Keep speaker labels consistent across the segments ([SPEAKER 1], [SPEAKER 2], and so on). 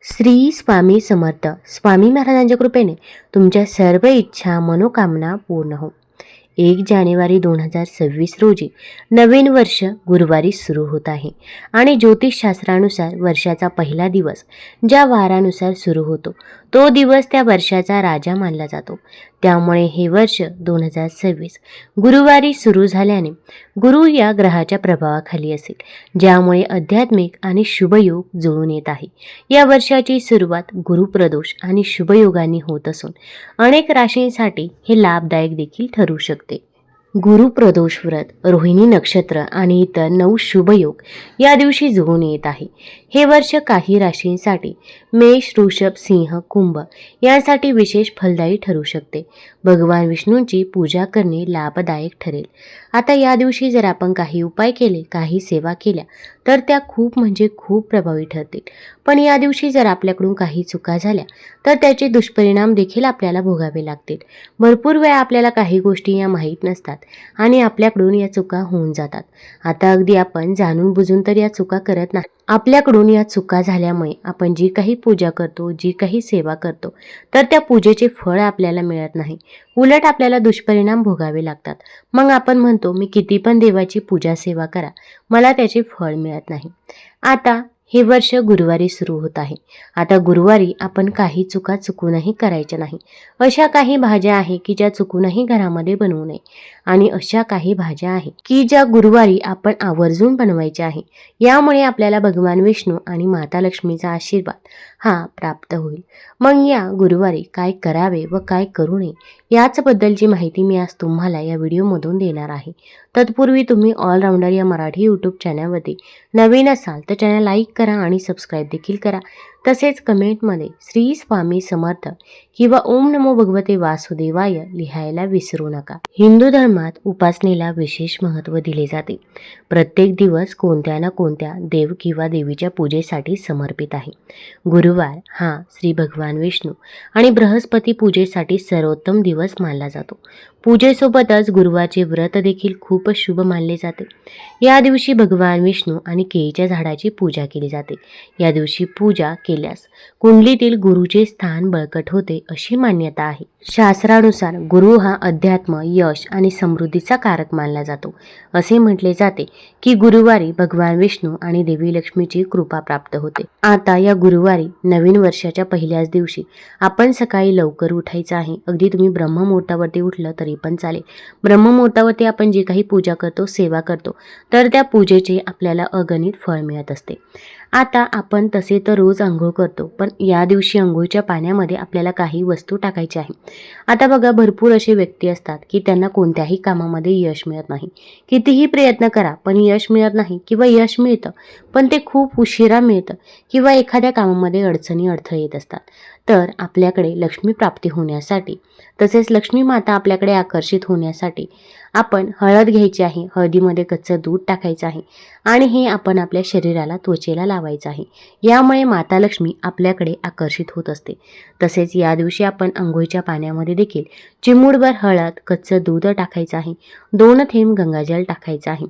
[SPEAKER 1] श्री स्वामी समर्थ. स्वामी महाराजांच्या कृपेने तुमच्या सर्व इच्छा मनोकामना पूर्ण हो. 1 जानेवारी 2026 रोजी नवीन वर्ष गुरुवारी सुरू होत आहे आणि ज्योतिषशास्त्रानुसार वर्षाचा पहिला दिवस ज्या वारानुसार सुरू होतो तो दिवस त्या वर्षाचा राजा मानला जातो. त्यामुळे हे वर्ष 2026 गुरुवारी सुरू झाल्याने गुरु या ग्रहाच्या प्रभावाखाली असेल, ज्यामुळे आध्यात्मिक आणि शुभयोग जुळून येत आहे. या वर्षाची सुरुवात गुरुप्रदोष आणि शुभयोगांनी होत असून अनेक राशींसाठी हे लाभदायक देखील ठरू शकते. गुरुप्रदोष व्रत, रोहिणी नक्षत्र आणि इतर 9 शुभयोग या दिवशी जुळून येत आहे. हे वर्ष काही राशींसाठी मेष, वृषभ, सिंह, कुंभ यांसाठी विशेष फलदायी ठरू शकते. भगवान विष्णूंची पूजा करणे लाभदायक ठरेल. आता या दिवशी जर आपण काही उपाय केले, काही सेवा केल्या तर त्या खूप खूप प्रभावी ठरतील. पण या दिवशी जर आपल्याकडून काही चुका झाल्या तर त्याचे दुष्परिणाम देखील आपल्याला भोगावे लागतील. भरपूर वेळा आपल्याला काही गोष्टी या माहीत नसतात आणि आपल्याकडून या चुका होऊन जातात. आता अगदी आपण जाणून बुजून तर या चुका करत नाही. आपल्याकडून या चुका झाल्यामुळे आपण जी काही पूजा करतो, जी काही सेवा करतो तर त्या पूजेचे फळ आपल्याला मिळत नाही. उलट आपल्याला दुष्परिणाम भोगावे लागतात. मग आपण म्हणतो मी किती पण देवाची पूजा सेवा करा, मला त्याचे फळ मिळत नाही. आता हे वर्ष गुरुवारी सुरू होत आहे. आता गुरुवारी आपण काही चुका चुकूनही करायच्या नाही. अशा काही भाज्या आहे की ज्या चुकूनही घरामध्ये बनवू नये आणि अशा काही भाज्या आहे की ज्या गुरुवारी आपण आवर्जून बनवायच्या आहे. यामुळे आपल्याला भगवान विष्णू आणि माता लक्ष्मीचा आशीर्वाद हा प्राप्त होईल. मग या गुरुवारी काय करावे व काय करू नये याचबद्दलची माहिती मी आज तुम्हाला या व्हिडिओमधून देणार आहे. तत्पूर्वी तुम्ही ऑलराऊंडर या मराठी यूट्यूब चॅनलवरती नवीन असाल तर चॅनल लाईक करा आणि सबस्क्राईब देखील करा. तसेच कमेंटमध्ये श्री स्वामी समर्थ किंवा ओम नमो भगवते वासुदेवाय लिहायला विसरू नका. हिंदू धर्मात उपासनेला विशेष महत्त्व दिले जाते. प्रत्येक दिवस कोणत्या ना कोणत्या देव किंवा देवीच्या पूजेसाठी समर्पित आहे. गुरुवार हा श्री भगवान विष्णू आणि बृहस्पती पूजेसाठी सर्वोत्तम दिवस मानला जातो. पूजेसोबतच गुरुवारचे व्रत देखील खूप शुभ मानले जाते. या दिवशी भगवान विष्णू आणि केळीच्या झाडाची पूजा केली जाते. या दिवशी पूजा केल्यास कुंडलीतील गुरुचे स्थान बळकट होते अशी मान्यता आहे. शास्त्रानुसार गुरु हा अध्यात्म, यश आणि समृद्धीचा कारक मानला जातो. असे म्हटले जाते की गुरुवारी भगवान विष्णू आणि देवी लक्ष्मीची कृपा प्राप्त होते. आता या गुरुवारी नवीन वर्षाच्या पहिल्याच दिवशी आपण सकाळी लवकर उठायचं आहे. अगदी तुम्ही ब्रह्ममुहूर्तावरती उठलं तरी पण चालेल. ब्रह्ममुहूर्तावरती आपण जे काही पूजा करतो, सेवा करतो तर त्या पूजेचे आपल्याला अगणित फळ मिळत असते. आता आपण तसे तर रोज अंघोळ करतो, पण या दिवशी अंघोळीच्या पाण्यामध्ये आपल्याला काही वस्तू टाकायची आहे. आता बघा, भरपूर असे व्यक्ती असतात की त्यांना कोणत्याही कामामध्ये यश मिळत नाही. कितीही प्रयत्न करा पण यश मिळत नाही किंवा यश मिळतं पण ते खूप उशिरा मिळतं किंवा एखाद्या कामामध्ये अडचणी अडथळे येत असतात. तर आपल्याकडे लक्ष्मी प्राप्ती होण्यासाठी तसेच लक्ष्मी माता आपल्याकडे आकर्षित होण्यासाठी आपण हळद घ्यायची आहे. हळदीमध्ये कच्चं दूध टाकायचं आहे आणि हे आपण आपल्या शरीराला, त्वचेला लावायचं आहे. यामुळे माता लक्ष्मी आपल्याकडे आकर्षित होत असते. तसेच या दिवशी आपण अंघोळीच्या पाण्यामध्ये देखील चिमूटभर हळद, कच्चं दूध टाकायचं आहे. 2 थेंब गंगाजल टाकायचं आहे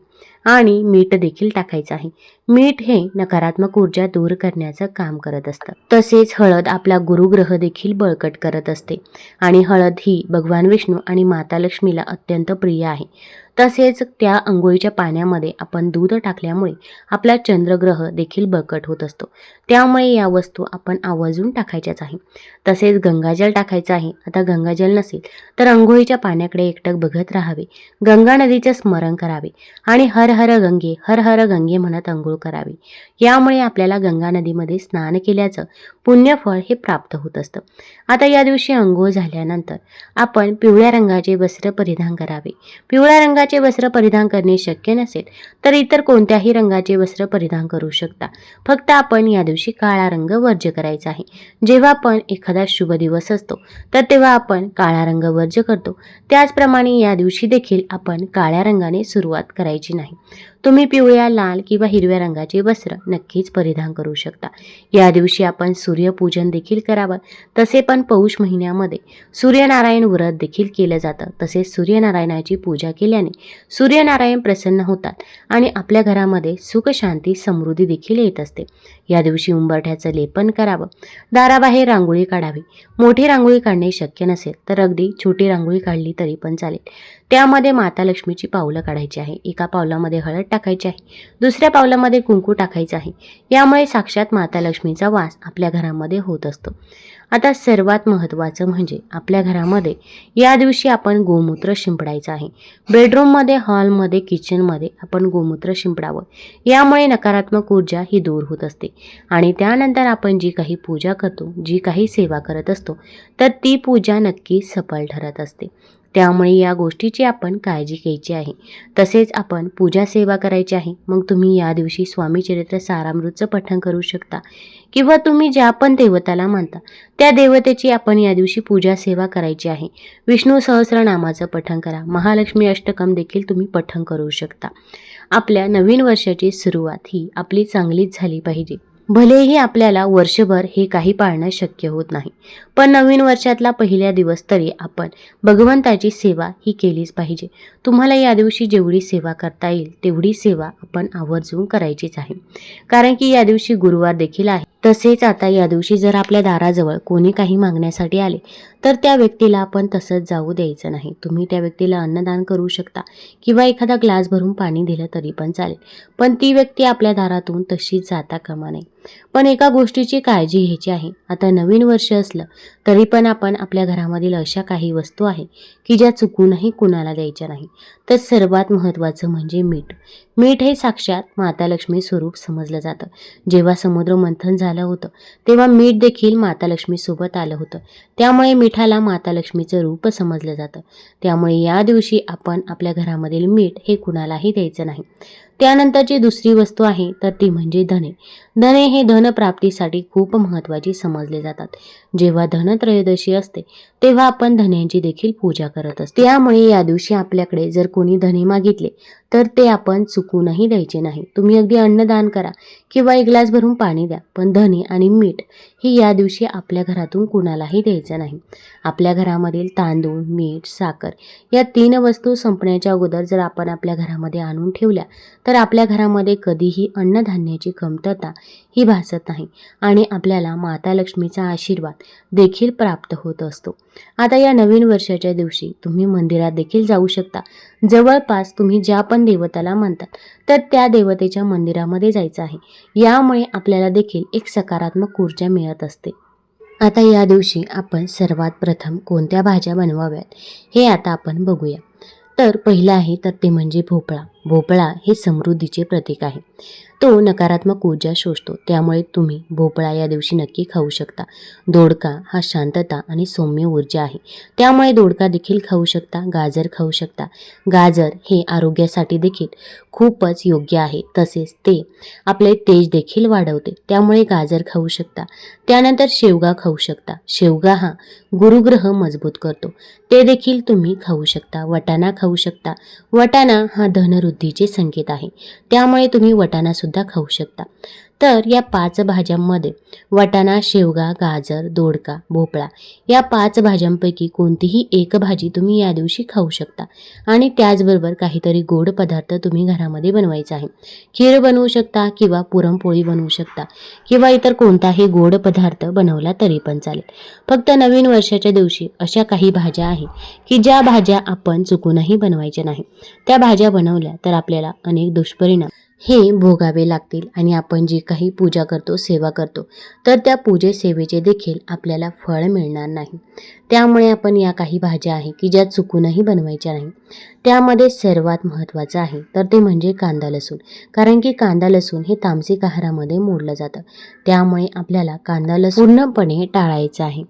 [SPEAKER 1] आणि मीठ देखील टाकायचं आहे. मीठ हे नकारात्मक ऊर्जा दूर करण्याचं काम करत असतं. तसेच हळद आपला गुरुग्रह देखील बळकट करत असते आणि हळद ही भगवान विष्णू आणि माता लक्ष्मीला अत्यंत प्रिय आहे. तसेच त्या अंघोळीच्या पाण्यामध्ये आपण दूध टाकल्यामुळे आपला चंद्रग्रह देखील बळकट होत असतो. त्यामुळे या वस्तू आपण आवर्जून टाकायच्याच आहे. तसेच गंगाजल टाकायचं आहे. आता गंगाजल नसेल तर अंघोळीच्या पाण्याकडे एकटक बघत राहावे, गंगा नदीचे स्मरण करावे आणि हर हर गंगे, हर हर गंगे म्हणत अंघोळ करावी. यामुळे आपल्याला गंगा नदीमध्ये स्नान केल्याचं पुण्यफळ हे प्राप्त होत असतं. आता या दिवशी अंघोळ झाल्यानंतर आपण पिवळ्या रंगाचे वस्त्र परिधान करावे. पिवळ्या रंगाचे वस्त्र परिधान करणे शक्य नसेल तर इतर कोणत्याही रंगाचे वस्त्र परिधान करू शकता. फक्त आपण या दिवशी काळा रंग वर्ज्य करायचा आहे. जेव्हा पण एखादा शुभ दिवस असतो तर तेव्हा आपण काळा रंग वर्ज्य करतो. त्याचप्रमाणे या दिवशी देखील आपण काळ्या रंगाने सुरुवात करायची नाही. तुम्ही पिवळ्या, लाल किंवा हिरव्या रंगाचे वस्त्र नक्कीच परिधान करू शकता. या दिवशी आपण सूर्यपूजन देखील करावं. तसे पण पौष महिन्यामध्ये सूर्यनारायण व्रत देखील केलं जातं. तसेच सूर्यनारायणाची पूजा केल्याने सूर्यनारायण प्रसन्न होतात आणि आपल्या घरामध्ये सुख, शांती, समृद्धी देखील येत असते. या दिवशी उंबरठ्याचं लेपन करावं. दाराबाहेर रांगोळी काढावी. मोठी रांगोळी काढणे शक्य नसेल तर अगदी छोटी रांगोळी काढली तरी पण चालेल. त्यामध्ये माता लक्ष्मीची पावलं काढायची आहे. एका पावलामध्ये हळद टाकायची आहे, दुसऱ्या पावलामध्ये कुंकू टाकायचं आहे. यामुळे साक्षात माता लक्ष्मीचा वास आपल्या घरामध्ये होत असतो. आता सर्वात महत्त्वाचं म्हणजे आपल्या घरामध्ये या दिवशी आपण गोमूत्र शिंपडायचं आहे. बेडरूममध्ये, हॉलमध्ये, किचनमध्ये आपण गोमूत्र शिंपडावं. यामुळे नकारात्मक ऊर्जा ही दूर होत असते आणि त्यानंतर आपण जी काही पूजा करतो, जी काही सेवा करत असतो, तर ती पूजा नक्की सफल ठरत असते. त्यामुळे या गोष्टीची आपण काळजी घ्यायची आहे. तसेच आपण पूजा सेवा करायची आहे. मग तुम्ही या दिवशी स्वामी चरित्र सारामृतचं पठण करू शकता किंवा तुम्ही ज्या पण देवताला मानता त्या देवतेची आपण या दिवशी पूजा सेवा करायची आहे. विष्णू सहस्रनामाचं पठण करा. महालक्ष्मी अष्टकम देखील तुम्ही पठण करू शकता. आपल्या नवीन वर्षाची सुरुवात ही आपली चांगलीच झाली पाहिजे. भलेही आपल्याला वर्षभर हे काही पाळणं शक्य होत नाही, पण नवीन वर्षातला पहिला दिवस तरी आपण भगवंताची सेवा ही केलीच पाहिजे. तुम्हाला या दिवशी जेवढी सेवा करता येईल तेवढी सेवा आपण आवर्जून करायचीच आहे. कारण की या दिवशी गुरुवार देखील आहे. तसेच आता या दिवशी जर आपल्या दाराजवळ कोणी काही मागण्यासाठी आले तर त्या व्यक्तीला आपण तसंच जाऊ द्यायचं नाही. तुम्ही त्या व्यक्तीला अन्नदान करू शकता किंवा एखादा ग्लास भरून पाणी दिलं तरी पण चालेल, पण ती व्यक्ती आपल्या दारातून तशीच जाता कामा नये. पण एका गोष्टीची काळजी घ्यायची आहे. आता नवीन वर्ष असलं तरी पण आपण आपल्या घरामधील अशा काही वस्तू आहे की ज्या चुकूनही कुणाला द्यायच्या नाही. तर सर्वात महत्त्वाचं म्हणजे मीठ. मीठ हे साक्षात माता लक्ष्मी स्वरूप समजलं जातं. जेव्हा समुद्र मंथन झालं होतं तेव्हा मीठ देखील माता लक्ष्मीसोबत आलं होतं. त्यामुळे मिठाला माता लक्ष्मीचं रूप समजलं जातं. त्यामुळे या दिवशी आपण आपल्या घरामधील मीठ हे कुणालाही द्यायचं नाही. त्यानंतरची दुसरी वस्तू आहे तर ती म्हणजे धने. धने हे धनप्राप्तीसाठी खूप महत्त्वाची समजले जातात. जेव्हा धनत्रयोदशी असते तेव्हा आपण धन्यांची देखील पूजा करत असतो. त्यामुळे या दिवशी आपल्याकडे जर कोणी धने मागितले तर ते आपण चुकूनही द्यायचे नाही. तुम्ही अगदी अन्नदान करा किंवा एक ग्लास भरून पाणी द्या, पण धने आणि मीठ ही या दिवशी आपल्या घरातून कुणालाही द्यायचं नाही. आपल्या घरामधील तांदूळ, मीठ, साखर या 3 वस्तू संपण्याच्या अगोदर जर आपण आपल्या घरामध्ये आणून ठेवल्या तर आपल्या घरामध्ये कधीही अन्नधान्याची कमतरता ही भासत नाही आणि आपल्याला माता लक्ष्मीचा आशीर्वाद देखील प्राप्त होत असतो. आता या नवीन वर्षाच्या दिवशी तुम्ही मंदिरात देखील जाऊ शकता. जवळपास तुम्ही ज्या पण देवताला मानतात तर त्या देवतेच्या मंदिरामध्ये जायचं आहे. यामुळे आपल्याला देखील एक सकारात्मक ऊर्जा मिळत असते. आता या दिवशी आपण सर्वात प्रथम कोणत्या भाज्या बनवाव्यात हे आता आपण बघूया. तर पहिलं आहे तर ते म्हणजे भोपळा. भोपळा हे समृद्धीचे प्रतीक आहे. तो नकारात्मक ऊर्जा शोषतो. त्यामुळे तुम्ही भोपळा या दिवशी नक्की खाऊ शकता. दोडका हा शांतता आणि सौम्य ऊर्जा आहे. त्यामुळे दोडका देखील खाऊ शकता. गाजर खाऊ शकता. गाजर हे आरोग्यासाठी देखील खूपच योग्य आहे. तसेच ते आपले तेज देखील वाढवते. त्यामुळे गाजर खाऊ शकता. त्यानंतर शेवगा खाऊ शकता. शेवगा हा गुरुग्रह मजबूत करतो. ते देखील तुम्ही खाऊ शकता. वटाणा खाऊ शकता. वटाणा हा धनवृद्धीचे संकेत आहे. त्यामुळे तुम्ही वटाणा सुद्धा खाऊ शकता. तर या 5 भाज्यांमध्ये वटाणा, शेवगा, गाजर, दोडका, भोपळा या 5 भाज्यांपैकी कोणतीही एक भाजी तुम्ही या दिवशी खाऊ शकता. आणि त्याचबरोबर काहीतरी गोड पदार्थ तुम्ही घरामध्ये बनवायचा आहे. खीर बनवू शकता किंवा पुरणपोळी बनवू शकता किंवा इतर कोणताही गोड पदार्थ बनवला तरी पण चालेल. फक्त नवीन वर्षाच्या दिवशी अशा काही भाज्या आहेत की ज्या भाज्या आपण चुकूनही बनवायच्या नाही. त्या भाज्या बनवल्या तर आपल्याला अनेक दुष्परिणाम हे भोगावे लागतील आणि आपण जी काही पूजा करतो, सेवा करतो, तर त्या पूजे सेवेचे देखील आपल्याला फळ मिळणार नाही. त्यामुळे आपण या काही भाज्या आहे की ज्या चुकूनही बनवायच्या नाही. त्यामध्ये सर्वात महत्त्वाचं आहे तर ते म्हणजे कांदा लसूण. कारण की कांदा लसूण हे तामसिक आहारामध्ये मोडलं जातं. त्यामुळे आपल्याला कांदा लसूण पूर्णपणे टाळायचं आहे.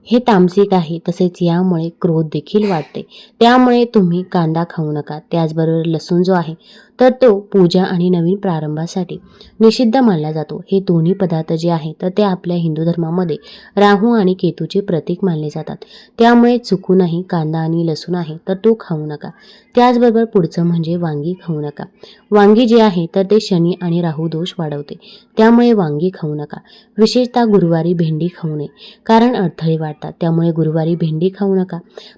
[SPEAKER 1] हे तामसिक आहे. तसेच यामुळे क्रोध देखील वाढते. त्यामुळे तुम्ही कांदा खाऊ नका. त्याचबरोबर लसूण जो आहे तर तो पूजा आणि नवीन प्रारंभासाठी निषिद्ध मानला जातो. हे दोन्ही पदार्थ जे आहेत तर ते आपल्या हिंदू धर्मामध्ये राहू आणि केतूचे प्रतीक मानले जातात. त्यामुळे चुकूनही कांदा आणि लसूण आहे तर तो खाऊ नका. त्याचबरोबर पुढचं म्हणजे वांगी खाऊ नका. वांगी जे आहे तर ते शनी आणि राहू दोष वाढवते. त्यामुळे वांगी खाऊ नका. विशेषतः गुरुवारी भेंडी खाऊ नये, कारण अडथळे वाढतात. त्यामुळे गुरुवारी भेंडी खाऊ नका.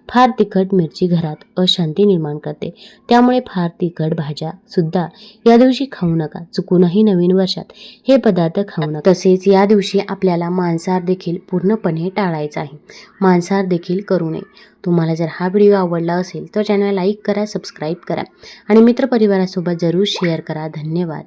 [SPEAKER 1] फार तिखट मिरची घरात अशांती निर्माण करते. त्यामुळे फार तिखट भाज्या सुद्धा या दिवशी खाऊ नका. चुकूनही नवीन वर्षात हे पदार्थ खाऊ नका. तसेच या दिवशी आपल्याला मांसाहार देखील पूर्णपणे टाळायचा आहे. मांसाहार देखील करू नये. तुम्हाला जर हा व्हिडिओ आवडला असेल तर चॅनल लाईक करा, सबस्क्राईब करा आणि मित्रपरिवारासोबत जरूर शेअर करा. धन्यवाद.